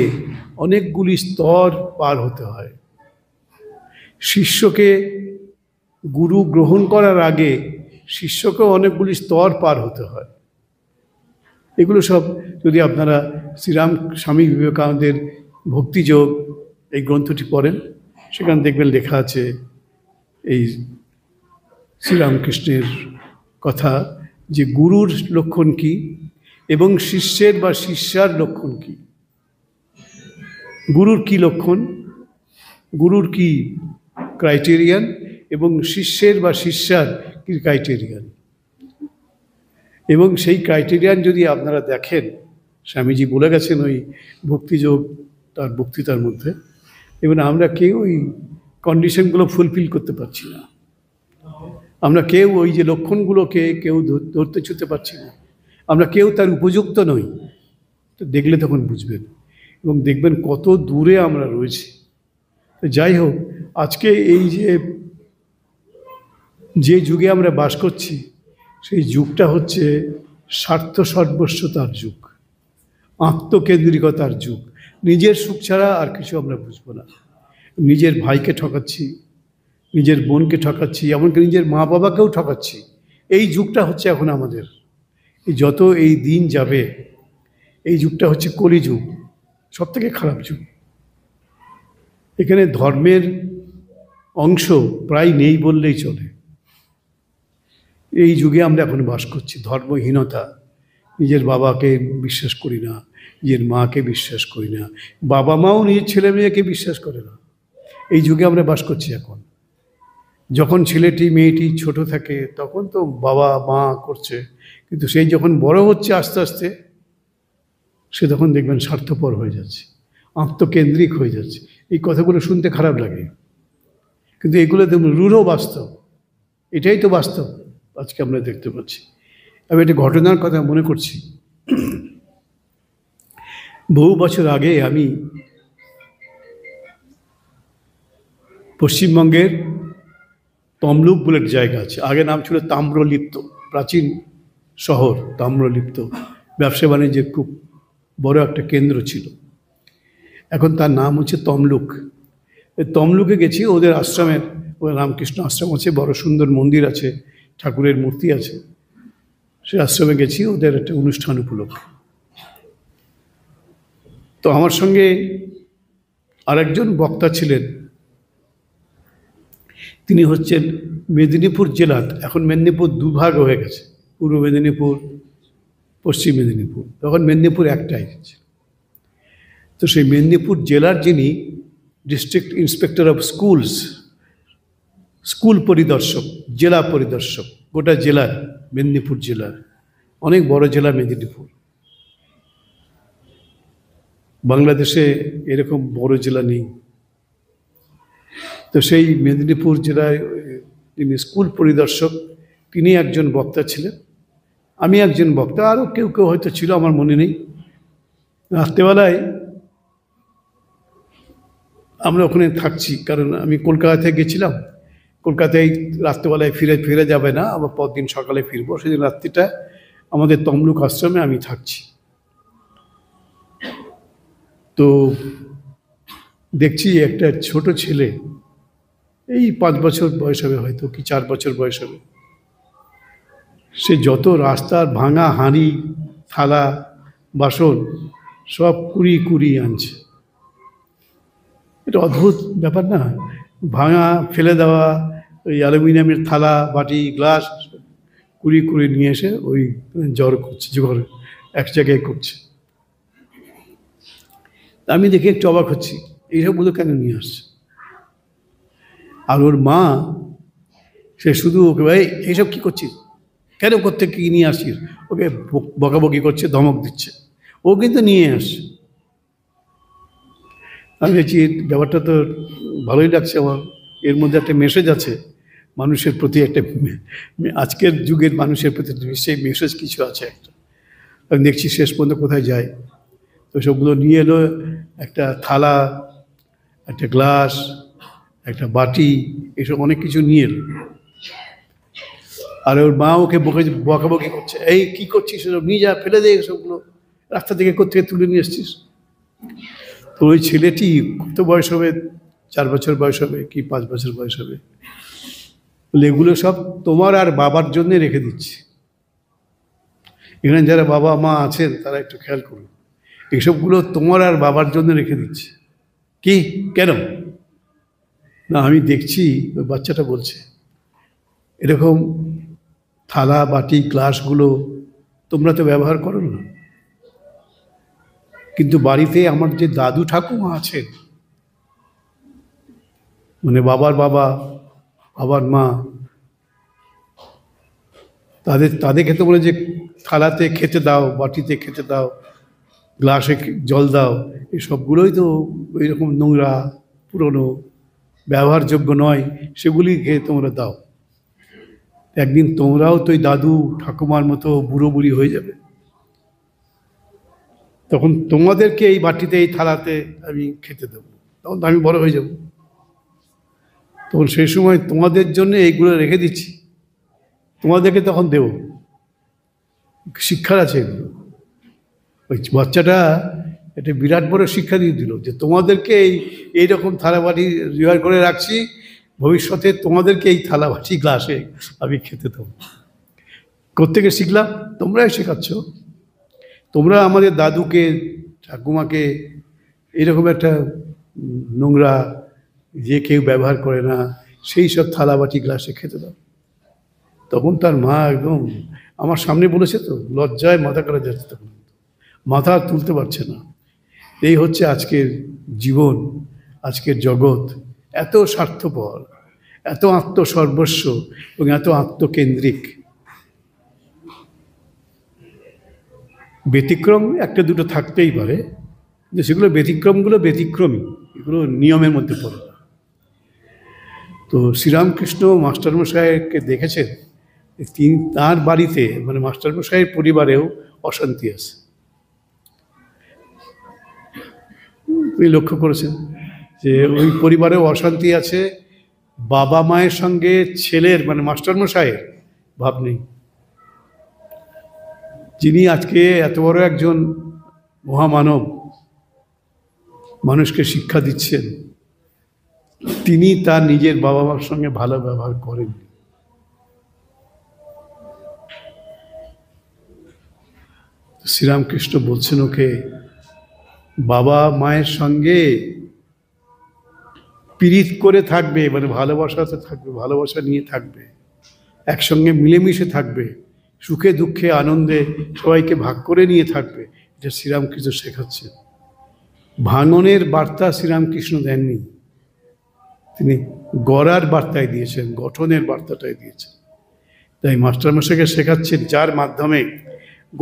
অনেকগুলি স্তর পার হতে হয়। শিষ্যকে গুরু গ্রহণ করার আগে শিষ্যকেও অনেকগুলি স্তর পার হতে হয়। এগুলো সব যদি আপনারা স্বামী বিবেকানন্দের ভক্তিযোগ এই গ্রন্থটি পড়েন, সেখানে দেখবেন লেখা আছে এই শ্রীরামকৃষ্ণের কথা, যে গুরুর লক্ষণ কী এবং শিষ্যের বা শিষ্যার লক্ষণ কী। গুরুর কী লক্ষণ, গুরুর কী ক্রাইটেরিয়ান এবং শিষ্যের বা শিষ্যার কী ক্রাইটেরিয়ান। এবং সেই ক্রাইটেরিয়ান যদি আপনারা দেখেন, স্বামীজি বলে গেছেন ওই ভক্তিযোগ তার বক্তৃতার মধ্যে, এবং আমরা কেউ ওই কন্ডিশনগুলো ফুলফিল করতে পারছি না। আমরা কেউ ওই যে লক্ষণগুলোকে কেউ ধরতে ছুঁতে পারছি না, আমরা কেউ তার উপযুক্ত নই। তো দেখলে তখন বুঝবেন এবং দেখবেন কত দূরে আমরা রয়েছি। যাই হোক, আজকে এই যে যুগে আমরা বাস করছি, সেই যুগটা হচ্ছে স্বার্থ সর্বস্বতার যুগ, আত্মকেন্দ্রিকতার যুগ। নিজের সুখ ছাড়া আর কিছু আমরা বুঝবো না। নিজের ভাইকে ঠকাচ্ছি, নিজের বোনকে ঠকাচ্ছি, এমনকি নিজের মা বাবাকেও ঠকাচ্ছি। এই যুগটা হচ্ছে এখন আমাদের। যত এই দিন যাবে, এই যুগটা হচ্ছে কলিযুগ, সবথেকে খারাপ যুগ। এখানে ধর্মের অংশ প্রায় নেই বললেই চলে। এই যুগে আমরা এখন বাস করছি, ধর্মহীনতা। নিজের বাবাকে বিশ্বাস করি না, নিজের মাকে বিশ্বাস করি না, বাবা মাও নিজের ছেলে মেয়েকে বিশ্বাস করে না। এই যুগে আমরা বাস করছি এখন। যখন ছেলেটি মেয়েটি ছোট থাকে তখন তো বাবা মা করছে, কিন্তু সেই যখন বড় হচ্ছে আস্তে আস্তে, সে তখন দেখবেন স্বার্থপর হয়ে যাচ্ছে, আত্মকেন্দ্রিক হয়ে যাচ্ছে। এই কথাগুলো শুনতে খারাপ লাগে, কিন্তু এগুলো দেখুন রূঢ় বাস্তব। এটাই তো বাস্তব আজকে আমরা দেখতে পাচ্ছি। আমি একটা ঘটনার কথা মনে করছি। বহু বছর আগে আমি পশ্চিমবঙ্গের তমলুক বলে একটা জায়গা আছে, আগে নাম ছিল তাম্রলিপ্ত, প্রাচীন শহর তাম্রলিপ্ত, ব্যবসা বাণিজ্যের খুব বড় একটা কেন্দ্র ছিল। এখন তার নাম হচ্ছে তমলুক। তমলুকে গেছি, ওদের আশ্রমের, ওদের রামকৃষ্ণ আশ্রম আছে, বড় সুন্দর মন্দির আছে, ঠাকুরের মূর্তি আছে। সে আশ্রমে গেছি ওদের একটা অনুষ্ঠান উপলক্ষে। তো আমার সঙ্গে আরেকজন বক্তা ছিলেন, তিনি হচ্ছেন মেদিনীপুর জেলার, এখন মেদিনীপুর দুভাগ হয়ে গেছে, পূর্ব মেদিনীপুর, পশ্চিম মেদিনীপুর, তখন মেদিনীপুর একটাই। তো সেই মেদিনীপুর জেলার যিনি district inspector of schools, school পরিদর্শক, জেলা পরিদর্শক, গোটা জেলার, মেদিনীপুর জেলার, অনেক বড় জেলা মেদিনীপুর, বাংলাদেশে এরকম বড় জেলা নেই। তো সেই মেদিনীপুর জেলায় যিনি স্কুল পরিদর্শক, তিনি একজন বক্তা ছিলেন, আমি একজন বক্তা, আরও কেউ কেউ হয়তো ছিল, আমার মনে নেই। রাত্রেবেলায় আমরা ওখানে থাকছি, কারণ আমি কলকাতা থেকে গেছিলাম, কলকাতায় রাত্রেবেলায় ফিরে যাবে না, আবার পরদিন সকালে ফিরবো, সেদিন রাত্রিটা আমাদের তমলুক আশ্রমে আমি থাকছি। তো দেখছি একটা ছোট ছেলে, এই 5 বছর বয়স হবে হয়তো, কি 4 বছর বয়স হবে, সে যত রাস্তার ভাঙা হাঁড়ি থালা বাসন সব কুড়িয়ে আনছে। এটা অদ্ভুত ব্যাপার না, ভাঙা ফেলে দেওয়া ওই অ্যালুমিনিয়ামের থালা বাটি গ্লাস কুড়িয়ে নিয়ে এসে ওই জড়ো করছে, জোগাড় এক জায়গায় করছে। আমি দেখে একটু অবাক হচ্ছি, এইসবগুলো কেন নিয়ে আসছে। আর ওর মা, সে শুধু ওকে, ভাই এইসব কী করছিস, কেন করতে কী নিয়ে আসছিস, ওকে বকাবকি করছে, ধমক দিচ্ছে, ও কিন্তু নিয়ে আসছে। আমি দেখছি ব্যাপারটা তো ভালোই লাগছে আমার, এর মধ্যে একটা মেসেজ আছে মানুষের প্রতি, একটা আজকের যুগের মানুষের প্রতি সেই মেসেজ কিছু আছে একটা। আমি দেখছি শেষ পর্যন্ত কোথায় যায়। তো সবগুলো নিয়ে এলো, একটা থালা, একটা গ্লাস, একটা বাটি, এসব অনেক কিছু নিয়ে এলো। আর ওর মা ওকে বকাবকি করছে, এই কী করছিস, এসব নিয়ে যা, ফেলে দে এসবগুলো, রাস্তা থেকে কোথেকে তুলে নিয়ে এসছিস। তো ওই ছেলেটি কত বয়স হবে, 4 বছর বয়স হবে কি 5 বছর বয়স হবে, বলে এগুলো সব তোমার আর বাবার জন্যে রেখে দিচ্ছি। এখানে যারা বাবা মা আছেন তারা একটু খেয়াল করুন, এইসবগুলো তোমার আর বাবার জন্য রেখে দিচ্ছি। কি, কেন না, আমি দেখছি ওই বাচ্চাটা বলছে, এরকম থালা বাটি গ্লাসগুলো তোমরা তো ব্যবহার করো না, কিন্তু বাড়িতে আমার যে দাদু ঠাকুমা আছেন, মানে বাবার বাবা, বাবার মা, তাদেরকে তোমরা যে থালাতে খেতে দাও, বাটিতে খেতে দাও, গ্লাসে জল দাও, এই সবগুলোই তো ওই রকম নোংরা, পুরনো, ব্যবহারযোগ্য নয়, সেগুলি খেয়ে তোমরা দাও। একদিন তোমরাও তো ওই দাদু ঠাকুমার মতো বুড়ো বুড়ি হয়ে যাবে, তখন তোমাদেরকে এই বাটিতে এই থালাতে আমি খেতে দেবো, তখন তো আমি বড় হয়ে যাব, তখন সেই সময় তোমাদের জন্য এইগুলো রেখে দিচ্ছি, তোমাদেরকে তখন দেব। শিক্ষার আছে এগুলো। ওই বাচ্চাটা একটা বিরাট বড় শিক্ষা দিয়ে দিল, যে তোমাদেরকে এইরকম থালা বাটি জোগাড় করে রাখছি, ভবিষ্যতে তোমাদেরকে এই থালা বাটি গ্লাসে আমি খেতে দেবো। কোত্থেকে শিখলাম, তোমরাই শেখাচ্ছ। তোমরা আমাদের দাদুকে ঠাকুমাকে এরকম একটা নোংরা, যে কেউ ব্যবহার করে না, সেই সব থালা বাটি গ্লাসে খেতে দাও। তখন তার মা একদম আমার সামনে বলেছে, তো লজ্জায় মাথা করা যাচ্ছে, তখন মাথা তুলতে পারছে না। এই হচ্ছে আজকের জীবন, আজকের জগৎ, এত স্বার্থপর, এত আত্মসর্বস্ব এবং এত আত্মকেন্দ্রিক। ব্যতিক্রম একটা দুটো থাকতেই পারে, যে সেগুলো ব্যতিক্রমগুলো ব্যতিক্রমী, এগুলো নিয়মের মধ্যে পড়ে না। তো শ্রীরামকৃষ্ণ মাস্টারমশাইকে দেখেছেন, তিনি তাঁর বাড়িতে, মানে মাস্টারমশাইয়ের পরিবারেও অশান্তি আছে। আপনি লক্ষ্য করেছেন যে ওই পরিবারেও অশান্তি আছে, বাবা মায়ের সঙ্গে ছেলের মানে মাস্টারমশাইয়ের ভাব নেই। যিনি আজকে এত বড় একজন মহামানব, মানুষকে শিক্ষা দিচ্ছেন, তিনি তার নিজের বাবা মার সঙ্গে ভালো ব্যবহার করেন। শ্রীরামকৃষ্ণ বলছেন ওকে বাবা মায়ের সঙ্গে পীড়িত করে থাকবে, মানে ভালোবাসাতে থাকবে, ভালোবাসা নিয়ে থাকবে, একসঙ্গে মিলেমিশে থাকবে, সুখে দুঃখে আনন্দে সবাইকে ভাগ করে নিয়ে থাকবে। এটা শ্রীরামকৃষ্ণ শেখাচ্ছেন। ভাঙনের বার্তা শ্রীরামকৃষ্ণ দেননি, তিনি গড়ার বার্তায় দিয়েছেন, গঠনের বার্তাটাই দিয়েছেন। তাই মাস্টারমশাইকে শেখাচ্ছেন, যার মাধ্যমে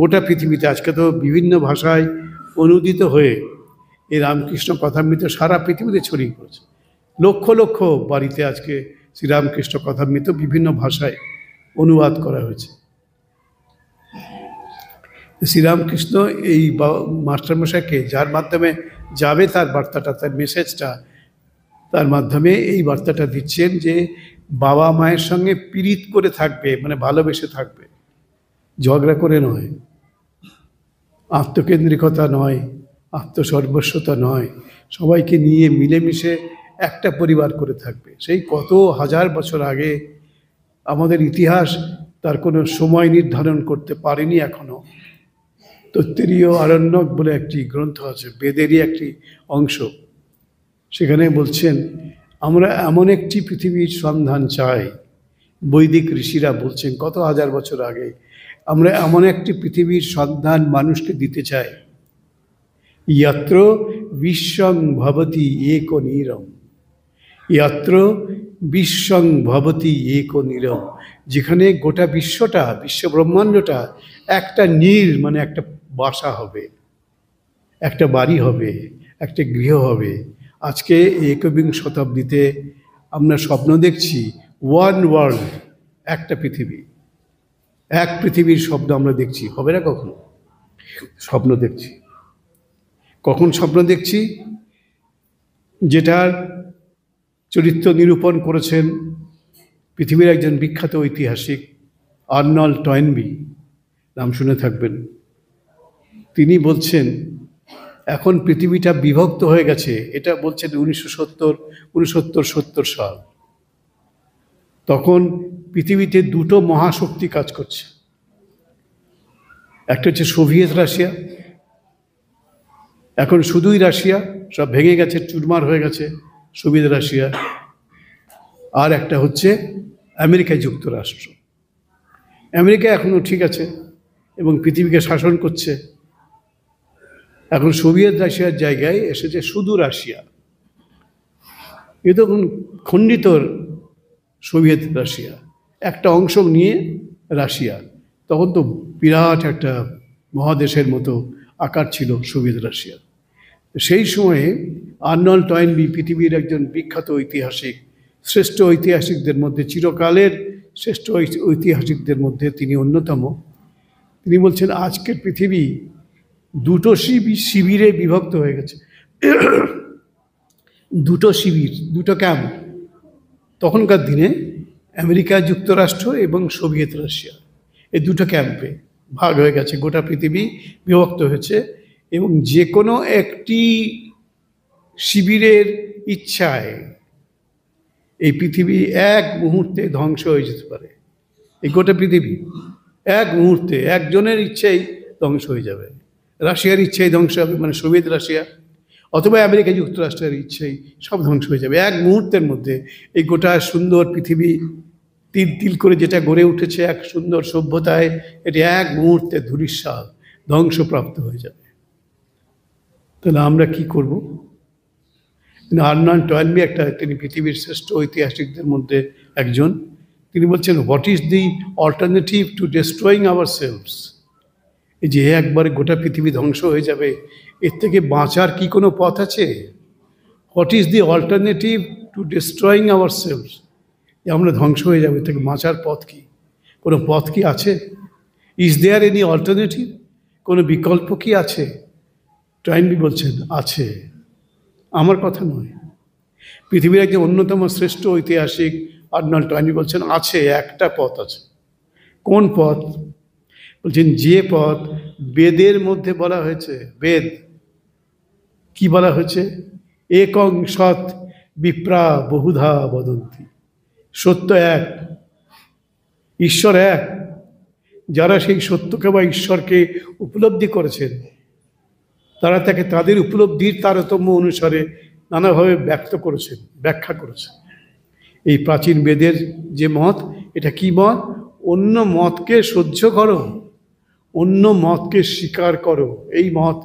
গোটা পৃথিবীতে আজকে তো বিভিন্ন ভাষায় অনুদিত হয়ে এই রামকৃষ্ণ কথামৃত সারা পৃথিবীতে ছড়িয়ে পড়েছে। লক্ষ লক্ষ বাড়িতে আজকে শ্রীরামকৃষ্ণ কথামৃত বিভিন্ন ভাষায় অনুবাদ করা হয়েছে। শ্রীরামকৃষ্ণ এই মাস্টারমশাইকে, যার মাধ্যমে যাবে তার বার্তাটা, তার মেসেজটা, তার মাধ্যমে এই বার্তাটা দিচ্ছেন যে বাবা মায়ের সঙ্গে পীড়িত করে থাকবে, মানে ভালোবেসে থাকবে, ঝগড়া করে নয়, আত্মকেন্দ্রিকতা নয়, আত্মসর্বস্বতা নয়, সবাইকে নিয়ে মিলেমিশে একটা পরিবার করে থাকবে। সেই কত হাজার বছর আগে, আমাদের ইতিহাস তার কোনো সময় নির্ধারণ করতে পারেনি এখনো। তৈত্তরীয় আরণ্যক বলে একটি গ্রন্থ আছে, বেদেরই একটি অংশ, সেখানে বলছেন আমরা এমন একটি পৃথিবীর সন্ধান চাই। বৈদিক ঋষিরা বলছেন কত হাজার বছর আগে, আমরা এমন একটি পৃথিবীর সন্ধান মানুষকে দিতে চাই, যত্র বিশ্বং ভবতি এক নীরম, যত্র বিশ্বং ভবতি এক নীরম, যেখানে গোটা বিশ্বটা, বিশ্ব ব্রহ্মাণ্ডটা একটা নীর, মানে একটা বাসা হবে, একটা বাড়ি হবে, একটা গৃহ হবে। আজকে একবিংশ শতাব্দীতে আমরা স্বপ্ন দেখছি ওয়ান ওয়ার্ল্ড, একটা পৃথিবী, এক পৃথিবীর স্বপ্ন আমরা দেখছি। হবে না কখনো? স্বপ্ন দেখছি। কখন স্বপ্ন দেখছি? যেটার চরিত্র নিরূপণ করেছেন পৃথিবীর একজন বিখ্যাত ঐতিহাসিক আর্নল্ড টয়েনবি, নাম শুনে থাকবেন। তিনি বলছেন এখন পৃথিবীটা বিভক্ত হয়ে গেছে। এটা বলছেন 1970 সাল। তখন পৃথিবীতে দুটো মহাশক্তি কাজ করছে, একটা হচ্ছে সোভিয়েত রাশিয়া, এখন শুধুই রাশিয়া, সব ভেঙে গেছে, চুরমার হয়ে গেছে সোভিয়েত রাশিয়া। আর একটা হচ্ছে আমেরিকা যুক্তরাষ্ট্র। আমেরিকা এখনও ঠিক আছে এবং পৃথিবীকে শাসন করছে। এখন সোভিয়েত রাশিয়ার জায়গায় এসেছে শুধু রাশিয়া। এ তখন খণ্ডিত সোভিয়েত রাশিয়া, একটা অংশ নিয়ে রাশিয়া। তখন তো বিরাট একটা মহাদেশের মতো আকার ছিল সোভিয়েত রাশিয়া। সেই সময়ে আর্নল্ড টয়েনবি, পৃথিবীর একজন বিখ্যাত ঐতিহাসিক, শ্রেষ্ঠ ঐতিহাসিকদের মধ্যে, চিরকালের শ্রেষ্ঠ ঐতিহাসিকদের মধ্যে তিনি অন্যতম। তিনি বলছেন আজকের পৃথিবী দুটো শিবিরে বিভক্ত হয়ে গেছে। দুটো শিবির, দুটো ক্যাম্প। তখনকার দিনে আমেরিকা যুক্তরাষ্ট্র এবং সোভিয়েত রাশিয়া, এই দুটো ক্যাম্পে ভাগ হয়ে গেছে। গোটা পৃথিবী বিভক্ত হয়েছে এবং যে কোনো একটি শিবিরের ইচ্ছায় এই পৃথিবী এক মুহূর্তে ধ্বংস হয়ে যেতে পারে। এই গোটা পৃথিবী এক মুহূর্তে একজনের ইচ্ছেই ধ্বংস হয়ে যাবে। রাশিয়ার ইচ্ছেই ধ্বংস হবে, মানে সোভিয়েত রাশিয়া, অথবা আমেরিকা যুক্তরাষ্ট্রের ইচ্ছেই সব ধ্বংস হয়ে যাবে এক মুহূর্তের মধ্যে। এই গোটা সুন্দর পৃথিবী তিল তিল করে যেটা গড়ে উঠেছে এক সুন্দর সভ্যতায়, এটি এক মুহূর্তে ধূলিসাৎ ধ্বংসপ্রাপ্ত হয়ে যাবে। তাহলে আমরা কি করব? আর্নল্ড টয়েনবি তিনি পৃথিবীর শ্রেষ্ঠ ঐতিহাসিকদের মধ্যে একজন। তিনি বলছেন what is the alternative to destroying ourselves. এই যে একবারে গোটা পৃথিবী ধ্বংস হয়ে যাবে, এর থেকে বাঁচার কি কোনো পথ আছে? What is the alternative to destroying ourselves. আমরা ধ্বংস হয়ে যাবে, এর থেকে বাঁচার পথ কি? কোনো পথ কি আছে? Is there any alternative? কোনো বিকল্প কি আছে? টয়েনবি বলছেন আছে। আমার কথা নয়। পৃথিবীর একজন অন্যতম শ্রেষ্ঠ ঐতিহাসিক আর্নল্ড টয়েনি বলছেন আছে একটা পথ আছে। কোন পথ? বলছেন যে পথ বেদের মধ্যে বলা হয়েছে। বেদ কি বলা হয়েছে? একং সৎ বিপ্রা বহুধা বদন্তি। সত্য এক, ঈশ্বর এক। যারা সেই সত্যকে বা ঈশ্বরকে উপলব্ধি করেছেন তারা তাকে তাদের উপলব্ধির তারতম্য অনুসারে নানাভাবে ব্যক্ত করেছেন, ব্যাখ্যা করেছেন। এই প্রাচীন বেদের যে মত, এটা কি মত? অন্য মতকে সহ্য করো, অন্য মতকে স্বীকার করো, এই মত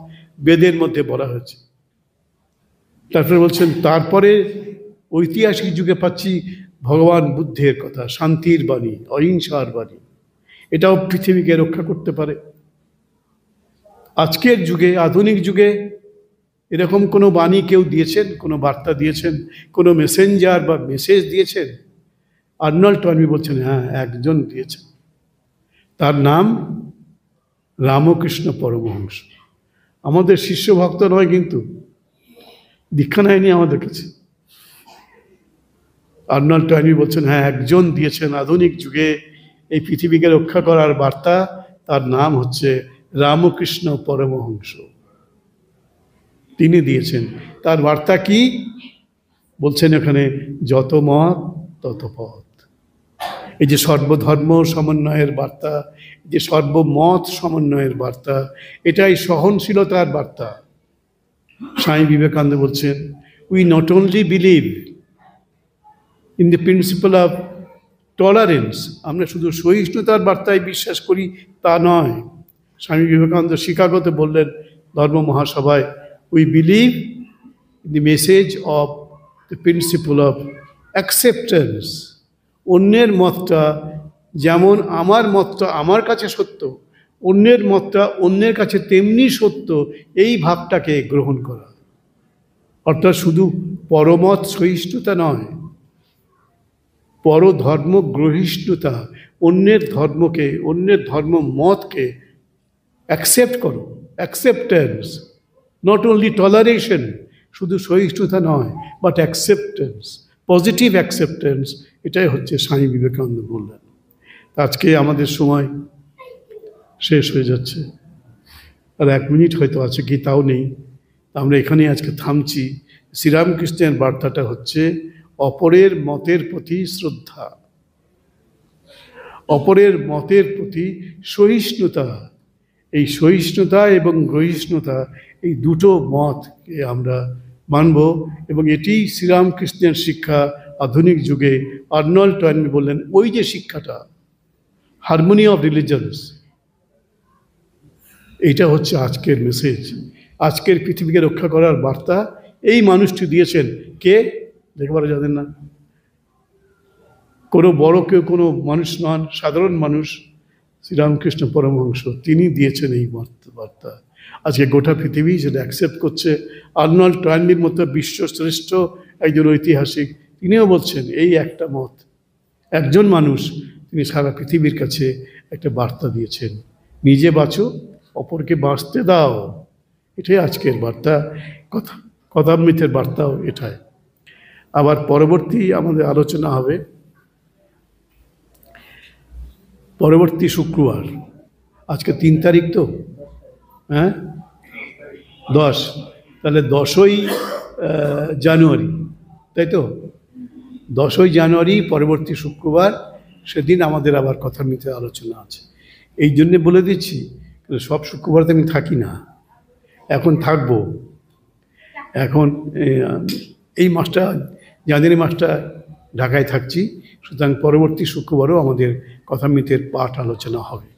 বেদের মধ্যে বলা হয়েছে। তারপরে বলছেন তারপরে ঐতিহাসিক যুগে পাচ্ছি ভগবান বুদ্ধের কথা, শান্তির বাণী, অহিংসার বাণী। এটাও পৃথিবীকে রক্ষা করতে পারে। আজকের যুগে, আধুনিক যুগে এরকম কোনো বাণী কেউ দিয়েছেন, কোনো বার্তা দিয়েছেন, কোনো মেসেঞ্জার বা মেসেজ দিয়েছেন? আর্নল্ড টয়েনি বলছেন হ্যাঁ, একজন দিয়েছেন। তার নাম রামকৃষ্ণ পরমহংস। আমাদের শিষ্য ভক্ত নয়, কিন্তু দীক্ষা নেয়নি আমাদের কাছে। আর্নল্ড টয়েনি বলছেন হ্যাঁ, একজন দিয়েছেন আধুনিক যুগে এই পৃথিবীকে রক্ষা করার বার্তা। তার নাম হচ্ছে রামকৃষ্ণ পরমহংস। তিনি দিয়েছেন। তার বার্তা কি বলছেন এখানে? যত মত তত পথ। এই যে সর্বধর্ম সমন্বয়ের বার্তা, এই যে সর্বমত সমন্বয়ের বার্তা, এটাই সহনশীলতার বার্তা। স্বামী বিবেকানন্দ বলছেন we not only believe in the principle of tolerance, আমরা শুধু সহিষ্ণুতার বার্তায় বিশ্বাস করি তা নয়। স্বামী বিবেকানন্দ শিকাগোতে বললেন ধর্ম মহাসভায়, we believe in the message of the principle of acceptance. অন্যের মতটা যেমন আমার মতটা আমার কাছে সত্য, অন্যের মতটা অন্যের কাছে তেমনি সত্য, এই ভাবটাকে গ্রহণ করা। অর্থাৎ শুধু পরমত সহিষ্ণুতা নয়, পরধর্ম গ্রহিষ্ণুতা। অন্যের ধর্মকে, অন্যের ধর্ম মতকে অ্যাকসেপ্ট করো, অ্যাকসেপ্টেন্স, নট অনলি টলারেশন, শুধু সহিষ্ণুতা নয়, বাট অ্যাকসেপ্টেন্স, পজিটিভ অ্যাকসেপ্টেন্স। এটাই হচ্ছে স্বামী বিবেকানন্দ বললেন। আজকে আমাদের সময় শেষ হয়ে যাচ্ছে, আর 1 মিনিট হয়তো আছে কি তাও নেই। আমরা এখানে আজকে থামছি। শ্রীরামকৃষ্ণের বার্তাটা হচ্ছে অপরের মতের প্রতি শ্রদ্ধা, অপরের মতের প্রতি সহিষ্ণুতা। এই সহিষ্ণুতা এবং গ্রহিষ্ণুতা, এই দুটো মতকে আমরা মানব, এবং এটি শ্রীরামকৃষ্ণের শিক্ষা আধুনিক যুগে। আর্নল্ড টয়েনি বললেন ওই যে শিক্ষাটা, হারমোনি অফ রিলিজনস, এইটা হচ্ছে আজকের মেসেজ, আজকের পৃথিবীকে রক্ষা করার বার্তা। এই মানুষটি দিয়েছেন কে? দেখবার জানেন না, কোনো বড় কেউ কোনো মানুষ নন, সাধারণ মানুষ, শ্রীরামকৃষ্ণ পরমহংস। তিনি দিয়েছেন এই বার্তা। আজকে গোটা পৃথিবী সেটা অ্যাকসেপ্ট করছে। আর্নল্ড টয়েনির মতো বিশ্বশ্রেষ্ঠ একজন ঐতিহাসিক, তিনিও বলছেন এই একটা মত, একজন মানুষ, তিনি সারা পৃথিবীর কাছে একটা বার্তা দিয়েছেন, নিজে বাঁচো, অপরকে বাঁচতে দাও। এটাই আজকের বার্তা। কথামৃতের বার্তাও এটাই। আবার পরবর্তী আমাদের আলোচনা হবে পরবর্তী শুক্রবার। আজকে 3 তারিখ তো, হ্যাঁ 10, তাহলে 10ই জানুয়ারি, তাই তো? 10ই জানুয়ারি পরবর্তী শুক্রবার, সেদিন আমাদের আবার কথামৃতের আলোচনা আছে। এই জন্যে বলে দিচ্ছি, সব শুক্রবারতে আমি থাকি না, এখন থাকবো। এখন এই মাসটা, জানুয়ারি মাসটা ঢাকায় থাকছি, সুতরাং পরবর্তী শুক্রবারও আমাদের কথামৃতের পাঠ আলোচনা হবে।